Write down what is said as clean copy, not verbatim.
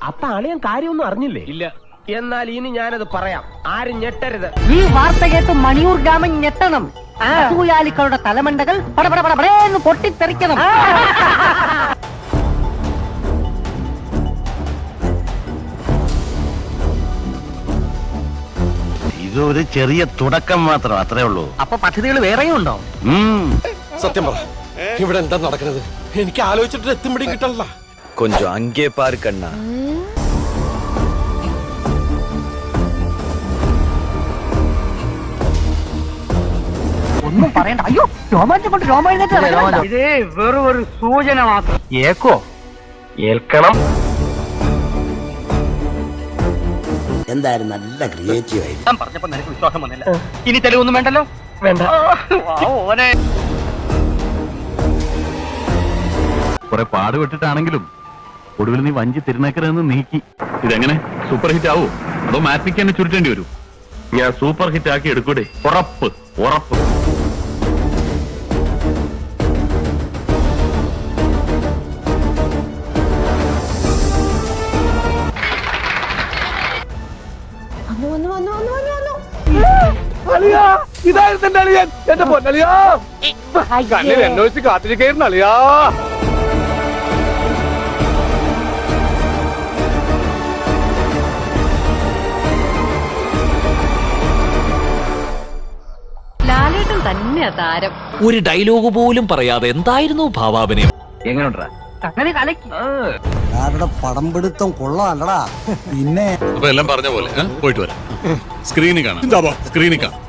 അപ്പൊ അളിയൻ കാര്യമൊന്നും അറിഞ്ഞില്ലേ? ഇല്ല. എന്നാൽ ഇനി ഞാനത് പറയാം, ആരും ഞെട്ടരുത്. ഈ വാർത്ത കേട്ട് മണിയൂർ ഗ്രാമം ഞെട്ടണം. അസൂയാലിക്കളുടെ തലമണ്ടകൾ പടപടപടപടേന്ന് പൊട്ടിത്തെറിക്കണം. ഇതൊരു ചെറിയ തുടക്കം മാത്രം, അത്രേ ഉള്ളൂ. അപ്പൊ പദ്ധതികൾ വേറെയും ഉണ്ടോ? സത്യം പറ, ഇവിടെ എന്താ നടക്കുന്നത്? എനിക്ക് ആലോചിച്ചിട്ട് എത്തുമ്പോഴും കിട്ടണല്ല. കൊഞ്ചം അങ്കേ പാർ കണ്ണ. ഒന്നും പറയണ്ട. അയ്യോ, രോമാഞ്ചം കൊണ്ട് രോമാഞ്ചം. ഇത് വെറും ഒരു സൂചന മാത്രം. ഏക്കോ ഏൽക്കണം. എന്തായാലും നല്ല ക്രിയേറ്റീവ് ആയി. ഞാൻ പറഞ്ഞപ്പോ നിനക്ക് വിശ്വാസം വന്നില്ല. ഇനി തെളിവൊന്നും വേണ്ടല്ലോ. വേണ്ട. കുറെ പാടുപെട്ടിട്ടാണെങ്കിലും ഒടുവിൽ നീ വഞ്ചി തിരുനക്കരെന്ന് നീക്കി. ഇതെങ്ങനെ സൂപ്പർ ഹിറ്റ് ആവോ അതോ മാറ്റിക്ക് തന്നെ ചുരുട്ടേണ്ടി വരും? ഞാൻ സൂപ്പർ ഹിറ്റ് ആക്കി എടുക്കൂടെ? ഉറപ്പ് ഉറപ്പ്. ഇതായിരുന്നു എന്റെ അളിയൻ, എന്റെ പൊന്നളിയാ. കണ്ണിൽ എന്നെ വെച്ച് കാത്തിരിക്കായിരുന്നു അളിയാ. ലാലേട്ടൻ തന്നെയാ താരം. ഒരു ഡയലോഗ് പോലും പറയാതെ എന്തായിരുന്നു ഭാവാഭിനയം? എങ്ങനെയുണ്ടാ? അങ്ങനെ കലക്കി. ആരുടെ പടം പിടുത്തം കൊള്ളാമല്ലടാ. പിന്നെ അപ്പൊ എല്ലാം പറഞ്ഞ പോലെ പോയിട്ട് വരാം. സ്ക്രീനിൽ കാണാം. സ്ക്രീനിൽ കാണാം.